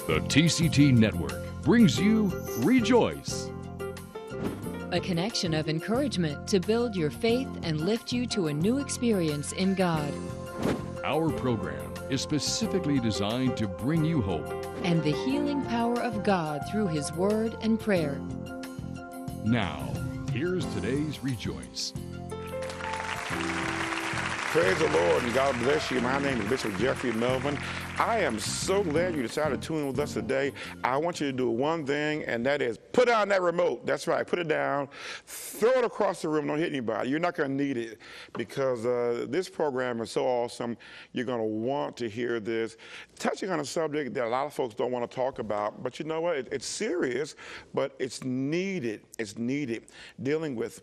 The TCT Network brings you Rejoice. A connection of encouragement to build your faith and lift you to a new experience in God. Our program is specifically designed to bring you hope And the healing power of God through His Word and prayer. Now, here's today's Rejoice. Praise the Lord and God bless you. My name is Bishop Jeffrey Melvin. I am so glad you decided to tune in with us today. I want you to do one thing, and that is put down that remote. That's right, put it down. Throw it across the room. Don't hit anybody. You're not going to need it because this program is so awesome. You're going to want to hear this. Touching on a subject that a lot of folks don't want to talk about, but you know what? It's serious, but it's needed. It's needed. Dealing with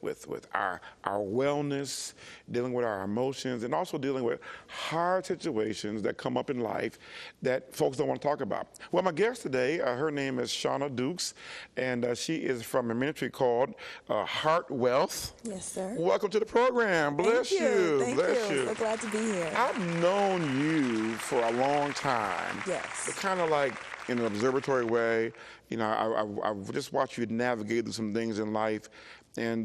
our wellness, dealing with our emotions, and also dealing with hard situations that come up in life that folks don't want to talk about. Well, my guest today, her name is Shona Dukes, and she is from a ministry called HeartWealth. Yes, sir. Welcome to the program. Bless you. Thank you. So glad to be here. I've known you for a long time. Yes. But kind of like in an observatory way. You know, I've just watched you navigate through some things in life. And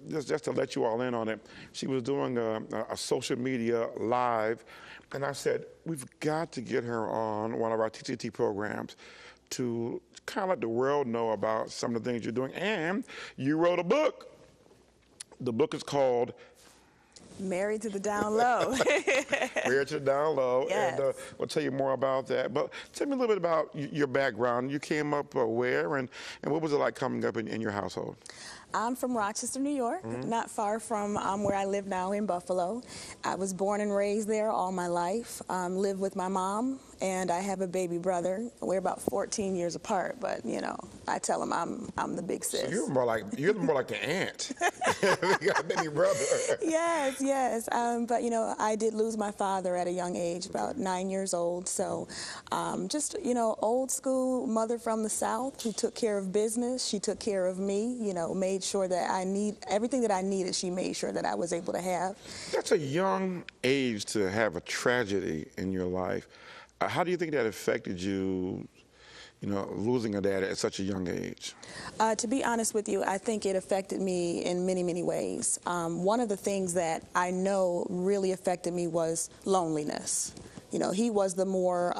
just to let you all in on it, she was doing a social media live, and I said, we've got to get her on one of our TCT programs to kind of let the world know about some of the things you're doing. And you wrote a book. The book is called Married to the Down Low. Married to the Down Low. Yes. And we'll tell you more about that. But tell me a little bit about your background. You came up where, and what was it like coming up in your household? I'm from Rochester, New York, not far from where I live now in Buffalo. I was born and raised there all my life. Live with my mom, and I have a baby brother. We're about 14 years apart, but you know, I tell him I'm the big sis. So you're more like the aunt. You got a baby brother. Yes. But you know, I did lose my father at a young age, about 9 years old. So, just you know, old school mother from the South who took care of business. She took care of me. You know, made sure that everything that I needed. She made sure that I was able to have. That's a young age to have a tragedy in your life. How do you think that affected you? You know, losing a dad at such a young age? To be honest with you, I think it affected me in many, many ways. One of the things that I know really affected me was loneliness. You know, he was the more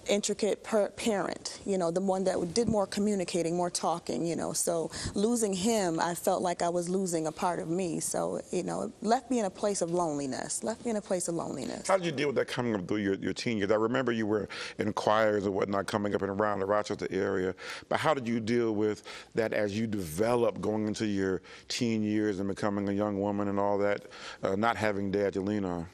intricate parent, you know, the one that did more communicating, more talking, you know. So losing him, I felt like I was losing a part of me. So, you know, it left me in a place of loneliness, How did you deal with that coming up through your teen years? I remember you were in choirs and whatnot coming up and around the Rochester area, but how did you deal with that as you developed going into your teen years and becoming a young woman and all that, not having dad to lean on?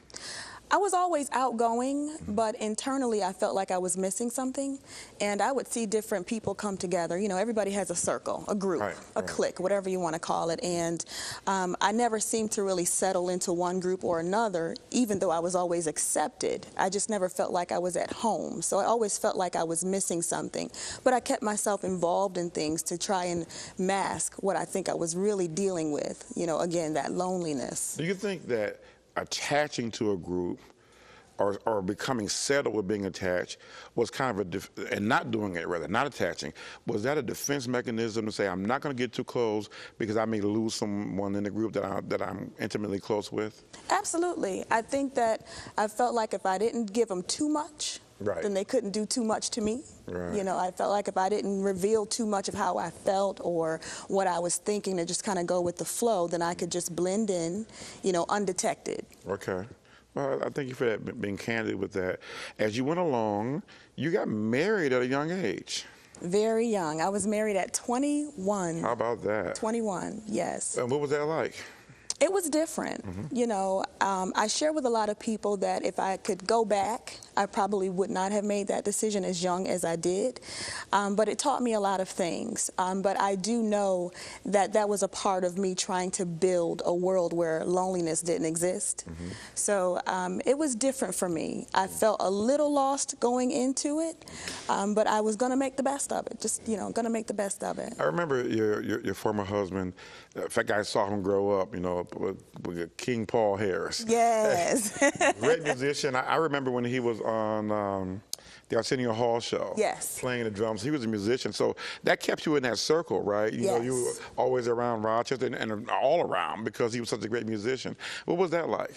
I was always outgoing, but internally I felt like I was missing something, and I would see different people come together. You know, everybody has a circle, a group, a clique, whatever you want to call it, and I never seemed to really settle into one group or another, even though I was always accepted. I just never felt like I was at home, so I always felt like I was missing something, but I kept myself involved in things to try and mask what I think I was really dealing with, you know, again, that loneliness. Do you think that attaching to a group or becoming settled with being attached was kind of and not doing it, rather, not attaching, was that a defense mechanism to say, I'm not going to get too close because I may lose someone in the group that I'm intimately close with? Absolutely. I think that I felt like if I didn't give them too much, then they couldn't do too much to me. You know, I felt like if I didn't reveal too much of how I felt or what I was thinking to just kind of go with the flow, then I could just blend in, you know, undetected. Okay. Well, I thank you for that, being candid with that. As you went along, you got married at a young age. Very young. I was married at 21. How about that? 21, yes. And what was that like? It was different. You know, I share with a lot of people that if I could go back, I probably would not have made that decision as young as I did. But it taught me a lot of things. But I do know that that was a part of me trying to build a world where loneliness didn't exist. So it was different for me. I felt a little lost going into it, but I was going to make the best of it. Just, you know, going to make the best of it. I remember your former husband. In fact, I saw him grow up, you know, with King Paul Harris. Yes. Great musician. I remember when he was on the Arsenio Hall show. Yes. Playing the drums. He was a musician, so that kept you in that circle, right? You know, you were always around Rochester and all around because he was such a great musician. What was that like?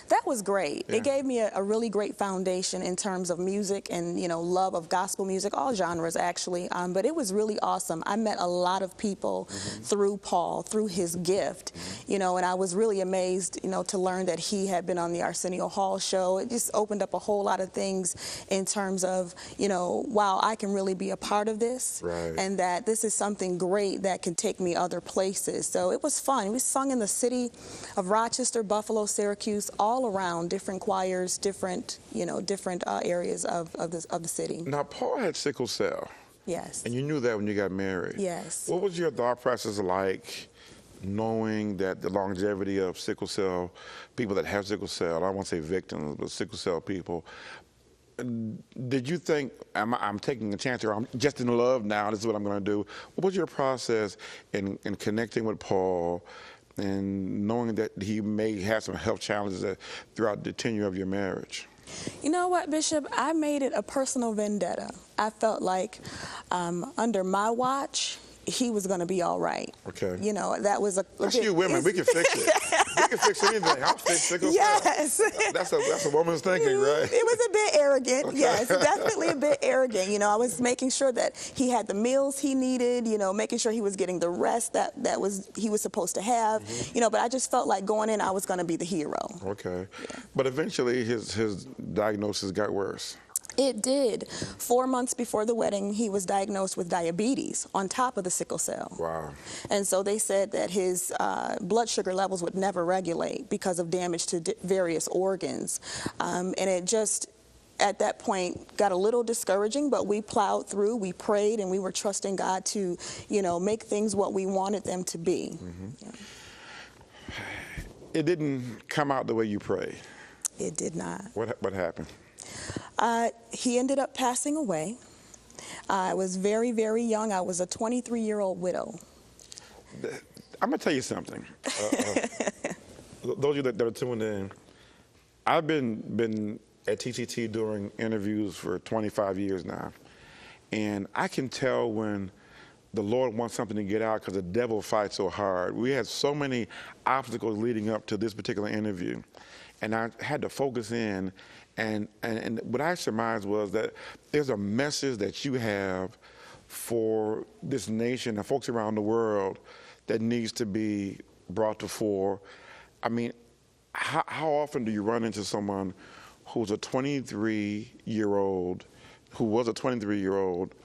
That was great. It gave me a really great foundation in terms of music and, you know, love of gospel music, all genres actually. But it was really awesome. I met a lot of people through Paul, through his gift, you know, and I was really amazed, you know, to learn that he had been on the Arsenio Hall show. It just opened up a whole lot of things in terms of, you know, wow, I can really be a part of this, and that this is something great that can take me other places. So it was fun. We sung in the city of Rochester, Buffalo, Syracuse, all around, different choirs, different, you know, different areas of the city. Now, Paul had sickle cell. Yes. And you knew that when you got married. Yes. What was your thought process like, knowing that the longevity of sickle cell, people that have sickle cell, I don't want to say victims, but sickle cell people, did you think, I'm taking a chance here, I'm just in love now, this is what I'm going to do? What was your process in connecting with Paul and knowing that he may have some health challenges throughout the tenure of your marriage? You know what, Bishop? I made it a personal vendetta. I felt like under my watch, he was going to be all right. Okay. You know, that was a That's you women. We can fix it. We can fix anything. I'll fix sickle cell. Yes. That's a woman's thinking, right? It was a bit arrogant. Okay. Yes, definitely a bit arrogant. You know, I was making sure that he had the meals he needed, you know, making sure he was getting the rest that he was supposed to have. You know, but I just felt like going in, I was going to be the hero. Okay. Yeah. But eventually his diagnosis got worse. It did. 4 months before the wedding, he was diagnosed with diabetes on top of the sickle cell. Wow. And so they said that his blood sugar levels would never regulate because of damage to various organs. And it just, at that point, got a little discouraging, but we plowed through, we prayed, and we were trusting God to, you know, make things what we wanted them to be. Yeah. It didn't come out the way you prayed. It did not. What happened? He ended up passing away. I was very, very young. I was a 23-year-old widow. I'm going to tell you something. Those of you that are tuned in, I've been at TTT doing interviews for 25 years now. And I can tell when the Lord wants something to get out because the devil fights so hard. We had so many obstacles leading up to this particular interview. And I had to focus in. And what I surmised was that there's a message that you have for this nation and folks around the world that needs to be brought to fore. I mean, how often do you run into someone who's a 23-year-old, who was a 23-year-old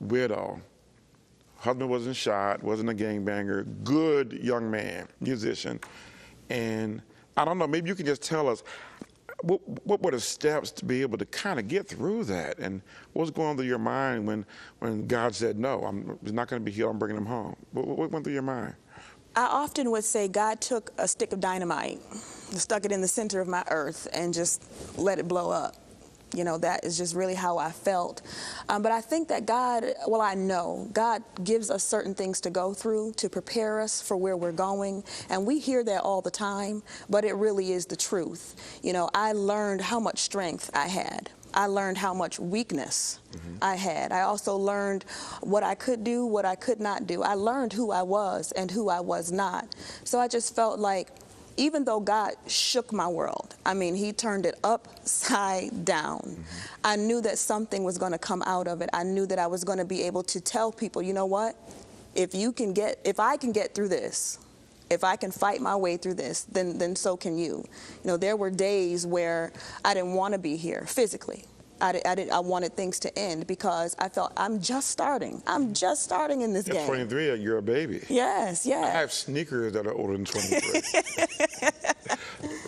widow, husband wasn't shot, wasn't a gangbanger, good young man, musician, and I don't know, maybe you can just tell us, what were the steps to be able to kind of get through that? And what was going through your mind when God said, no, he's not going to be healed, I'm bringing him home? What went through your mind? I often would say God took a stick of dynamite, stuck it in the center of my earth, and just let it blow up. You know, that is just really how I felt. But I think that God, well, I know God gives us certain things to go through to prepare us for where we're going. And we hear that all the time, but it really is the truth. You know, I learned how much strength I had. I learned how much weakness I had. I also learned what I could do, what I could not do. I learned who I was and who I was not. So I just felt like, even though God shook my world, I mean, he turned it upside down. I knew that something was going to come out of it. I knew that I was going to be able to tell people, you know what? If I can get through this, if I can fight my way through this, then so can you. You know, there were days where I didn't want to be here physically. I wanted things to end because I felt I'm just starting. I'm just starting in this game. At 23, you're a baby. Yes, yes. I have sneakers that are older than 23.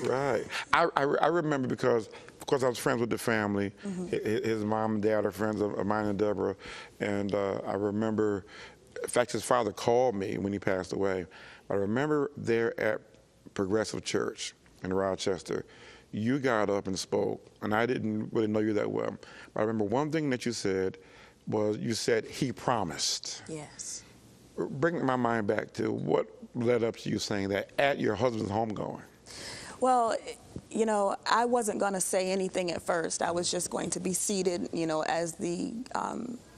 Right. I remember because I was friends with the family. His mom and dad are friends of mine and Deborah. And I remember, in fact, his father called me when he passed away. I remember there at Progressive Church in Rochester, you got up and spoke, and I didn't really know you that well. But I remember one thing that you said was, you said, he promised. Yes. Bring my mind back to what led up to you saying that at your husband's homegoing. Well, You know, I wasn't going to say anything at first. I was just going to be seated, you know, as the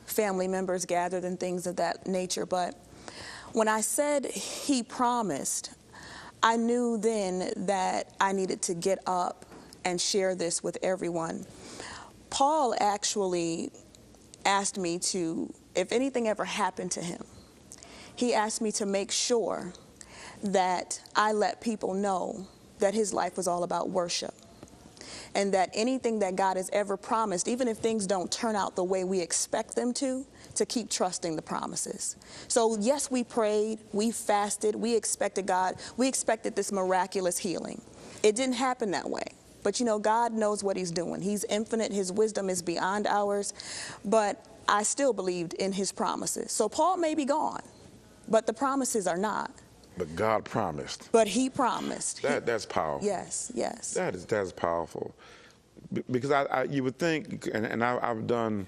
family members gathered and things of that nature. But when I said he promised, I knew then that I needed to get up and share this with everyone. Paul actually asked me to, if anything ever happened to him, he asked me to make sure that I let people know that his life was all about worship, and that anything that God has ever promised, even if things don't turn out the way we expect them to keep trusting the promises. So yes, we prayed, we fasted, we expected God, we expected this miraculous healing. It didn't happen that way. But you know, God knows what he's doing. He's infinite, his wisdom is beyond ours, but I still believed in his promises. So Paul may be gone, but the promises are not. But God promised. But he promised. That's powerful. Yes, yes. That's powerful. Because you would think, and I've done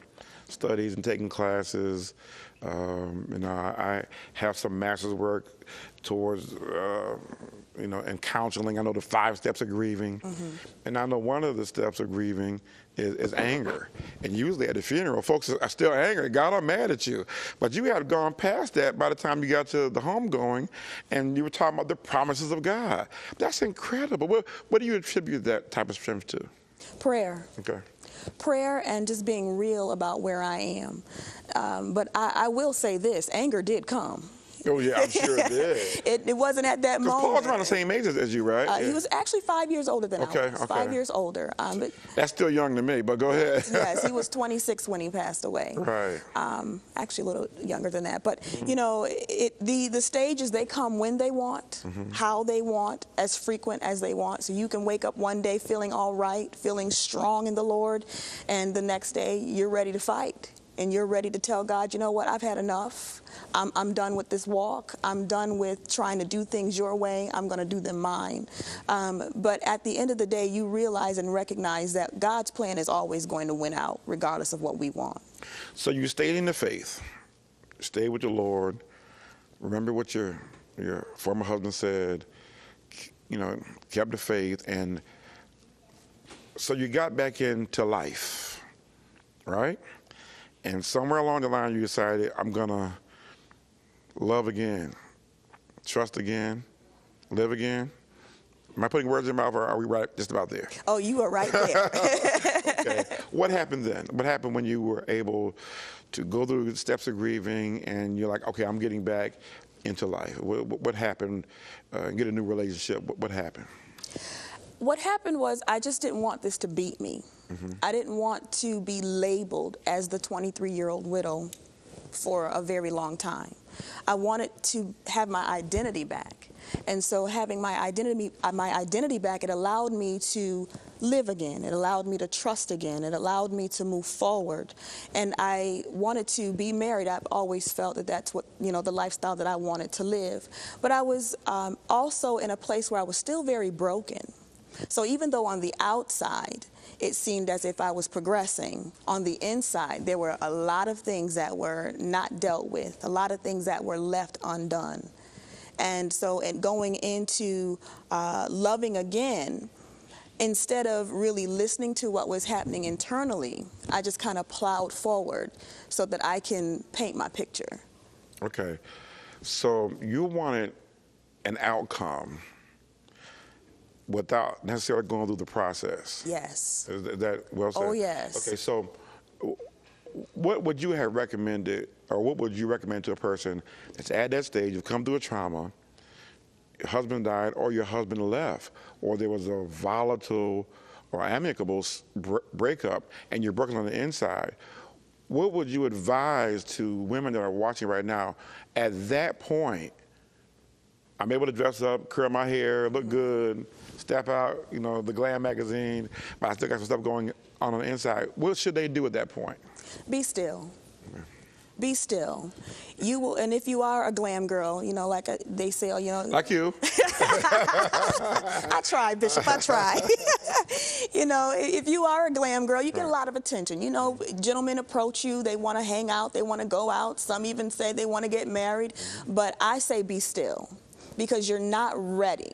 studies and taken classes. You know, I have some master's work towards, you know, in counseling. I know the 5 steps of grieving. And I know one of the steps of grieving is anger. And usually at the funeral, folks are still angry. God, I'm mad at you. But you had gone past that by the time you got to the homegoing, and you were talking about the promises of God. That's incredible. What do you attribute that type of strength to? Prayer. Okay. Prayer and just being real about where I am. But I will say this, anger did come. Oh, yeah, I'm sure it did. It wasn't at that moment. Paul's around the same age as you, right? He was actually 5 years older than I was. Okay. 5 years older. But that's still young to me, but go ahead. yes, he was 26 when he passed away. Right. Actually a little younger than that. But, you know, the stages, they come when they want, how they want, as frequent as they want. So you can wake up one day feeling all right, feeling strong in the Lord, and the next day you're ready to fight. And you're ready to tell God, you know what, I've had enough. I'm done with this walk. I'm done with trying to do things your way. I'm going to do them mine. But at the end of the day, you realize and recognize that God's plan is always going to win out, regardless of what we want. So you stayed in the faith, stayed with the Lord. Remember what your former husband said, you know, kept the faith. And so you got back into life, right? And somewhere along the line, you decided, I'm going to love again, trust again, live again. Am I putting words in your mouth, or are we right just about there? Oh, you are right there. Okay. What happened then? What happened when you were able to go through the steps of grieving and you're like, okay, I'm getting back into life? What happened? Get a new relationship. What happened? What happened was I just didn't want this to beat me. I didn't want to be labeled as the 23-year-old widow for a very long time. I wanted to have my identity back. And so having my identity back, it allowed me to live again. It allowed me to trust again. It allowed me to move forward. And I wanted to be married. I've always felt that that's what, you know, the lifestyle that I wanted to live. But I was also in a place where I was still very broken. So even though on the outside, it seemed as if I was progressing, on the inside, there were a lot of things that were not dealt with, a lot of things that were left undone. And so going into loving again, instead of really listening to what was happening internally, I just kind of plowed forward so that I can paint my picture. Okay. So you wanted an outcome without necessarily going through the process. Yes. Is that well said? Oh, yes. Okay, so what would you have recommended, or what would you recommend to a person that's at that stage, you've come through a trauma, your husband died, or your husband left, or there was a volatile or amicable breakup, and you're broken on the inside? What would you advise to women that are watching right now at that point? I'm able to dress up, curl my hair, look good, step out, you know, the Glam magazine, but I still got some stuff going on the inside. What should they do at that point? Be still. Be still. You will, and if you are a glam girl, you know, like they say, you know. Like you. I try, Bishop, I try. You know, if you are a glam girl, you get a lot of attention. You know, gentlemen approach you, they want to hang out, they want to go out. Some even say they want to get married. But I say be still, because you're not ready.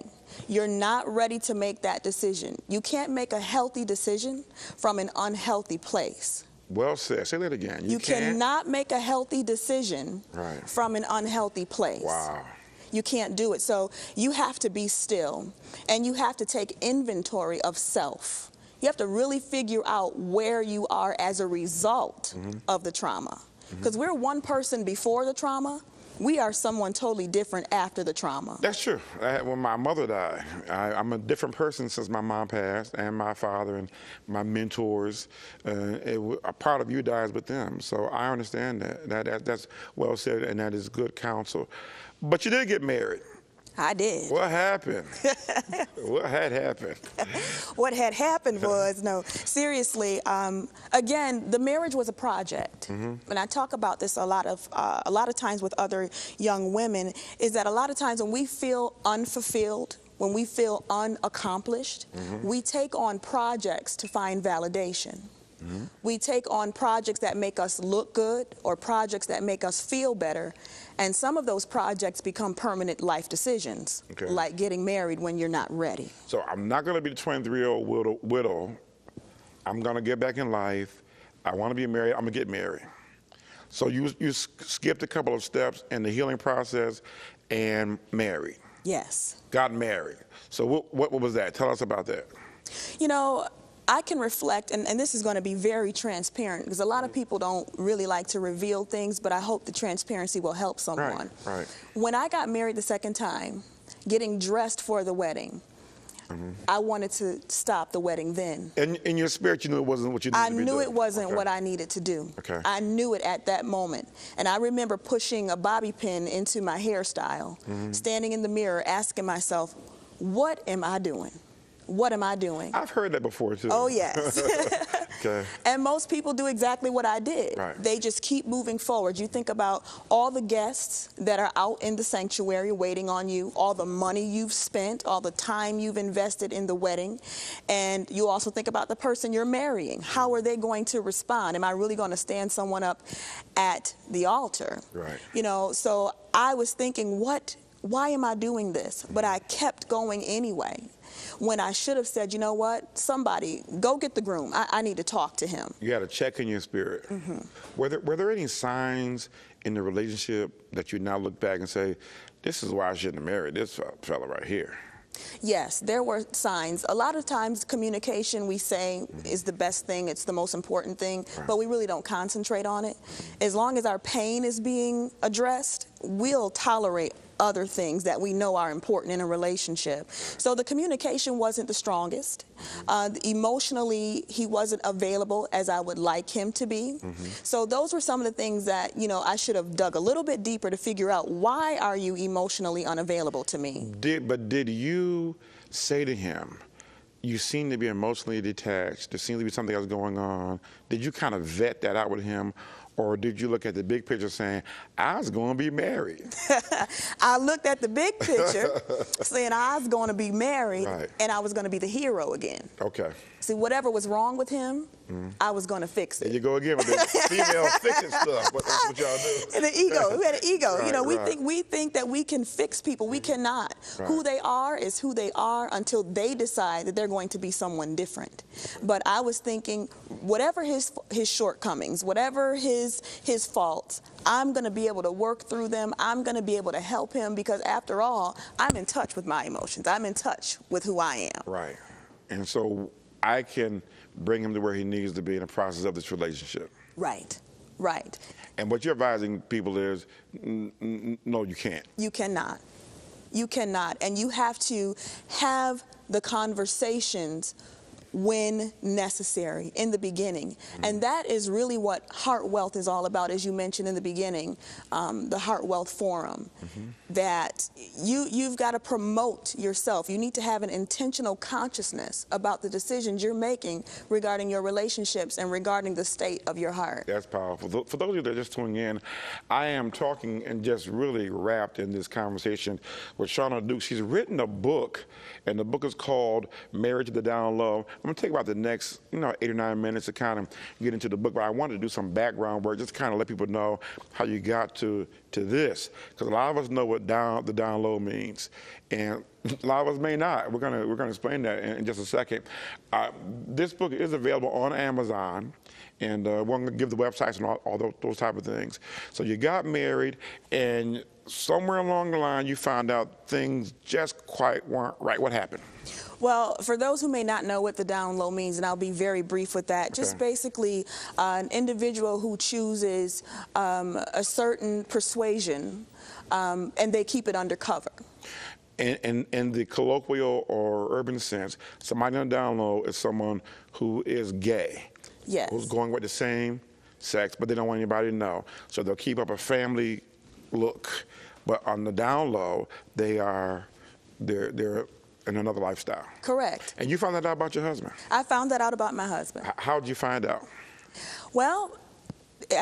You're not ready to make that decision. You can't make a healthy decision from an unhealthy place. Well said. Say that again. You cannot make a healthy decision from an unhealthy place. Wow. You can't do it. So you have to be still, and you have to take inventory of self. You have to really figure out where you are as a result of the trauma. Because we're one person before the trauma. We are someone totally different after the trauma. That's true. When my mother died, I'm a different person since my mom passed, and my father and my mentors. A part of you dies with them. So I understand that. That's well said, and that is good counsel. But you did get married. I did. What happened? What had happened? What had happened was, no, seriously, again, the marriage was a project. And I talk about this a lot of times with other young women, is that a lot of times when we feel unfulfilled, when we feel unaccomplished, we take on projects to find validation. We take on projects that make us look good or projects that make us feel better. And some of those projects become permanent life decisions, like getting married when you're not ready. So I'm not going to be the 23-year-old widow. I'm going to get back in life. I want to be married. I'm going to get married. So you skipped a couple of steps in the healing process and married. Yes. Got married. So what was that? Tell us about that. You know, I can reflect, and this is going to be very transparent, because a lot of people don't really like to reveal things, but I hope the transparency will help someone. Right. When I got married the second time, getting dressed for the wedding, I wanted to stop the wedding then. And in your spirit, you knew it wasn't what you needed to be doing? I knew it wasn't what I needed to do. I knew it at that moment. And I remember pushing a bobby pin into my hairstyle, standing in the mirror, asking myself, what am I doing? What am I doing? I've heard that before, too. Oh, yes. And most people do exactly what I did. They just keep moving forward. You think about all the guests that are out in the sanctuary waiting on you, all the money you've spent, all the time you've invested in the wedding. And you also think about the person you're marrying. How are they going to respond? Am I really going to stand someone up at the altar? You know, so I was thinking, why am I doing this? But I kept going anyway. When I should have said, you know what, somebody, go get the groom. I need to talk to him. You had a check in your spirit. Were there any signs in the relationship that you now look back and say, this is why I shouldn't have married this fella right here? Yes, there were signs. A lot of times communication, we say, is the best thing, it's the most important thing, but we really don't concentrate on it. As long as our pain is being addressed, we'll tolerate other things that we know are important in a relationship. So the communication wasn't the strongest. Emotionally, he wasn't available as I would like him to be. So those were some of the things that, you know, I should have dug a little bit deeper to figure out, why are you emotionally unavailable to me? But did you say to him, you seem to be emotionally detached, there seems to be something else going on? Did you kind of vet that out with him? Or did you look at the big picture saying, I was going to be married? I looked at the big picture saying I was going to be married, and I was going to be the hero again. See, whatever was wrong with him, I was going to fix it. There you go again with the female fixing stuff. That's what y'all do. And the ego. We had an ego. You know, we think that we can fix people. We cannot. Who they are is who they are until they decide that they're going to be someone different. But I was thinking, whatever his shortcomings, whatever his faults, I'm going to be able to work through them. I'm going to be able to help him, because after all, I'm in touch with my emotions. I'm in touch with who I am. Right. And so I can bring him to where he needs to be in the process of this relationship. Right. And what you're advising people is, no, you can't. You cannot. You cannot. And you have to have the conversations when necessary, in the beginning. And that is really what HeartWealth is all about, as you mentioned in the beginning, the HeartWealth Forum, that you've got to promote yourself. You need to have an intentional consciousness about the decisions you're making regarding your relationships and regarding the state of your heart. That's powerful. For those of you that are just tuning in, I am talking and just really wrapped in this conversation with Shona Dukes. She's written a book, and the book is called Marriage to the Down Low. going to take about the next, 8 or 9 minutes to kind of get into the book, but I wanted to do some background work just to kind of let people know how you got to this, because a lot of us know what the down low means, and a lot of us may not. We're gonna explain that in just a second. This book is available on Amazon, and we're gonna give the websites and all those type of things. So you got married, and somewhere along the line you found out things just quite weren't right. What happened? Well, for those who may not know what the down low means, and I'll be very brief with that, just basically an individual who chooses a certain persuasion and they keep it undercover. In the colloquial or urban sense, somebody on the down low is someone who is gay. Yes. Who's going with the same sex, but they don't want anybody to know. So they'll keep up a family look. But on the down low, they're in another lifestyle. Correct. And you found that out about your husband? I found that out about my husband. How did you find out? Well,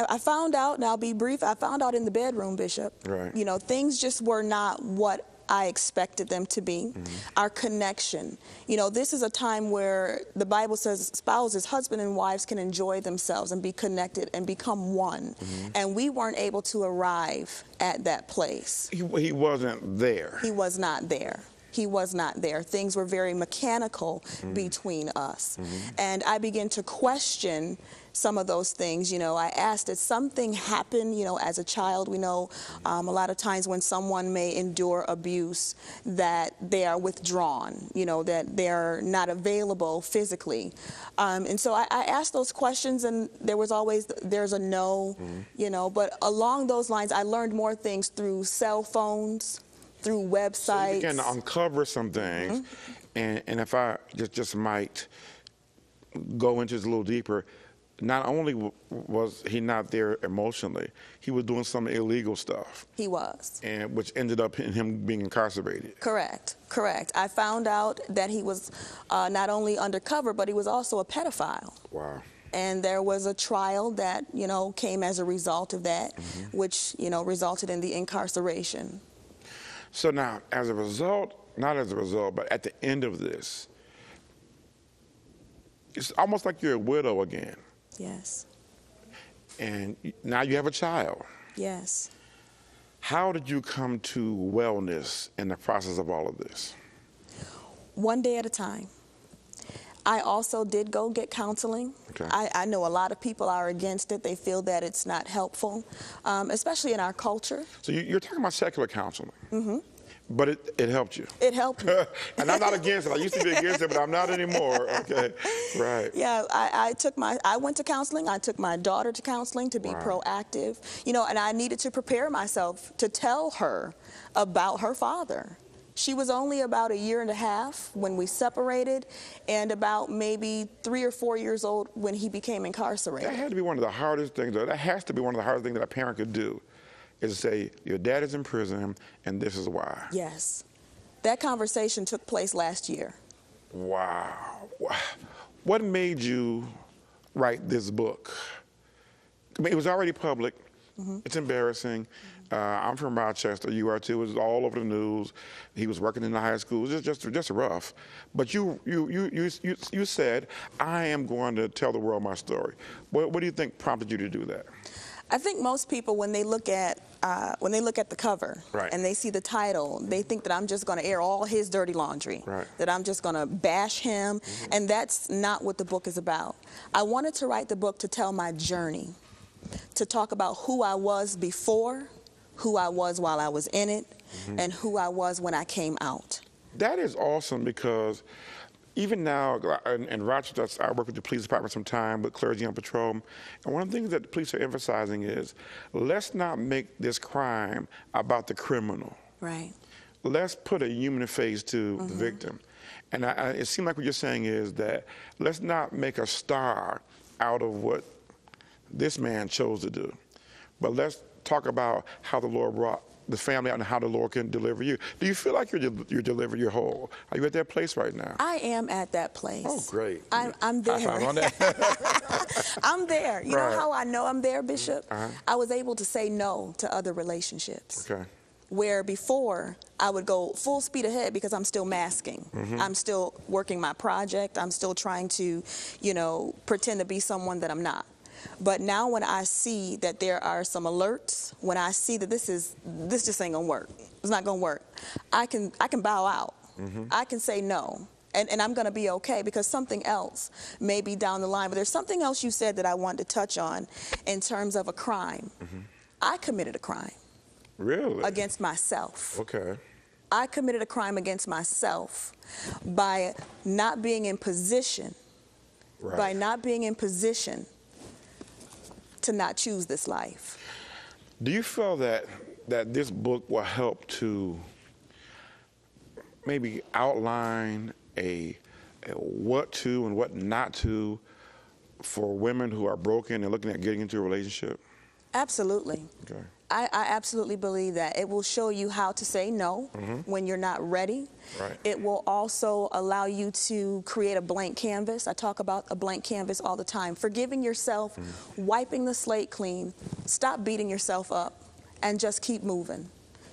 I found out, and I'll be brief, I found out in the bedroom, Bishop. Right. Things just were not what I expected them to be. Our connection. This is a time where the Bible says spouses, husband and wives, can enjoy themselves and be connected and become one. And we weren't able to arrive at that place. He wasn't there. He was not there. He was not there. Things were very mechanical between us. And I began to question some of those things. I asked, did something happen, as a child? We know a lot of times when someone may endure abuse that they are withdrawn, that they're not available physically. And so I asked those questions, and there's a no, but along those lines, I learned more things through cell phones, through websites. So you began to uncover some things, and if I just might go into this a little deeper, not only was he not there emotionally, he was doing some illegal stuff. He was. And which ended up in him being incarcerated. Correct. I found out that he was not only undercover, but he was also a pedophile. Wow. And there was a trial that, came as a result of that, which, resulted in the incarceration. So now, as a result, not as a result, but at the end of this, it's almost like you're a widow again. Yes. And now you have a child. Yes. How did you come to wellness in the process of all of this? One day at a time. I also did go get counseling. Okay. I know a lot of people are against it. They feel that it's not helpful, especially in our culture. So you're talking about secular counseling. But it helped you. It helped me. And I'm not against it. I used to be against it, but I'm not anymore. Okay, right. Yeah, I went to counseling. I took my daughter to counseling to be proactive. And I needed to prepare myself to tell her about her father. She was only about 1.5 years when we separated, and about maybe 3 or 4 years old when he became incarcerated. That had to be one of the hardest things, that has to be one of the hardest things that a parent could do, is to say, your dad is in prison, and this is why. Yes. That conversation took place last year. Wow. What made you write this book? I mean, it was already public. It's embarrassing. I'm from Rochester. You are too. It was all over the news. He was working in the high school. It was just rough. But you said, I am going to tell the world my story. What do you think prompted you to do that? I think most people, when they look at the cover and they see the title, they think that I'm just going to air all his dirty laundry, that I'm just going to bash him, and that's not what the book is about. I wanted to write the book to tell my journey, to talk about who I was before, who I was while I was in it, and who I was when I came out. That is awesome, because even now, in Rochester, I work with the police department sometime with clergy on patrol, and one of the things that the police are emphasizing is, let's not make this crime about the criminal. Right. Let's put a human face to the victim. And it seems like what you're saying is that let's not make a star out of what this man chose to do, but let's talk about how the Lord brought the family out and how the Lord can deliver you. Do you feel like you're delivered, you're whole? Are you at that place right now? I am at that place. Oh, great. I'm there. High five on that. I'm there. You know how I know I'm there, Bishop? I was able to say no to other relationsps. Okay. where before I would go full speed ahead because I'm still masking. I'm still working my project. I'm still trying to, you know, pretend to be someone that I'm not. But now when I see that there are some alerts, when I see that this just ain't gonna work, it's not gonna work, I can bow out. I can say no. And I'm gonna be okay because something else may be down the line. But there's something else you said that I wanted to touch on in terms of a crime. I committed a crime. Really? Against myself. Okay. I committed a crime against myself by not being in position, by not being in position to not choose this life. Do you feel that this book will help to maybe outline a what to and what not to for women who are broken and looking at getting into a relationship? Absolutely. Okay. I absolutely believe that. It will show you how to say no when you're not ready. Right. It will also allow you to create a blank canvas. I talk about a blank canvas all the time. Forgiving yourself, wiping the slate clean, stop beating yourself up, and just keep moving.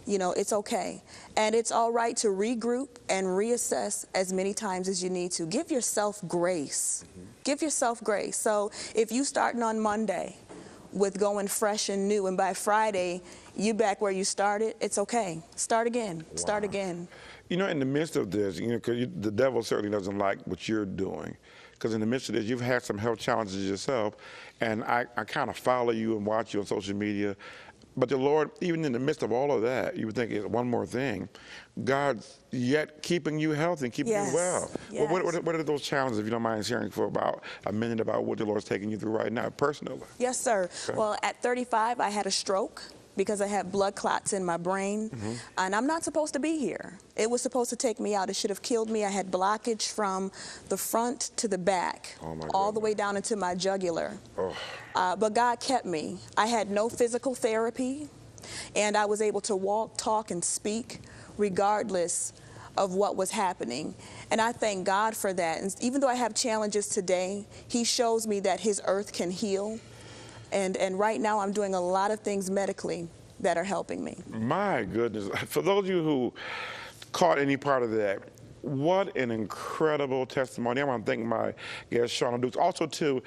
You know, it's okay. And it's all right to regroup and reassess as many times as you need to. Give yourself grace. Give yourself grace. So if you starting on Monday with going fresh and new, and by Friday you back where you started, it's okay. Start again. Start again. You know, in the midst of this, you know, because the devil certainly doesn't like what you're doing. Because in the midst of this, you've had some health challenges yourself, and I kind of follow you and watch you on social media. But the Lord, even in the midst of all of that, you would think it's one more thing. God's yet keeping you healthy and keeping you well. Yes. What are those challenges, if you don't mind sharing for about a minute about what the Lord's taking you through right now, personally? Yes, sir. Okay. Well, at 35, I had a stroke because I had blood clots in my brain, and I'm not supposed to be here. It was supposed to take me out. It should have killed me. I had blockage from the front to the back, all the way down into my jugular. But God kept me. I had no physical therapy, and I was able to walk, talk, and speak regardless of what was happening. And I thank God for that. And even though I have challenges today, He shows me that His earth can heal. And right now I'm doing a lot of things medically that are helping me. My goodness. For those of you who caught any part of that, what an incredible testimony. I want to thank my guest, Shona Dukes. Also, to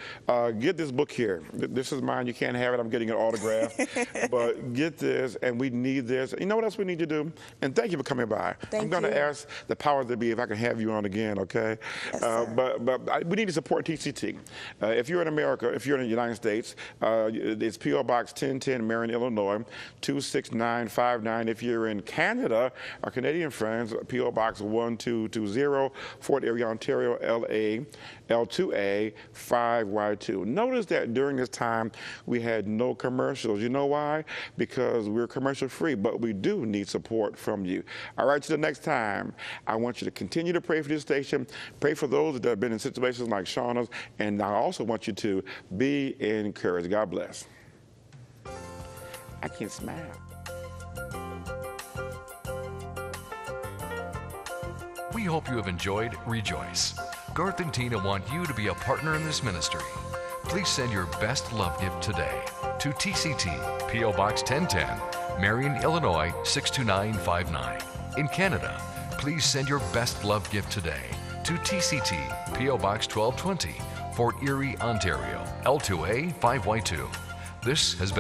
get this book here. This is mine. You can't have it. I'm getting it autographed. But get this, and we need this. You know what else we need to do? And thank you for coming by. I'm going to ask the powers that be if I can have you on again, okay? Yes, but we need to support TCT. If you're in America, if you're in the United States, it's P.O. Box 1010, Marion, Illinois, 26959. If you're in Canada, our Canadian friends, P.O. Box 1220, Fort Erie, Ontario, LA, L2A 5Y2. Notice that during this time we had no commercials. You know why? Because we're commercial free, but we do need support from you. All right, till the next time, I want you to continue to pray for this station, pray for those that have been in situations like Shona's, and I also want you to be encouraged. God bless. I can't smile. We hope you have enjoyed Rejoice. Garth and Tina want you to be a partner in this ministry. Please send your best love gift today to TCT, P.O. Box 1010, Marion, Illinois 62959. In Canada, please send your best love gift today to TCT, P.O. Box 1220, Fort Erie, Ontario, L2A 5Y2. This has been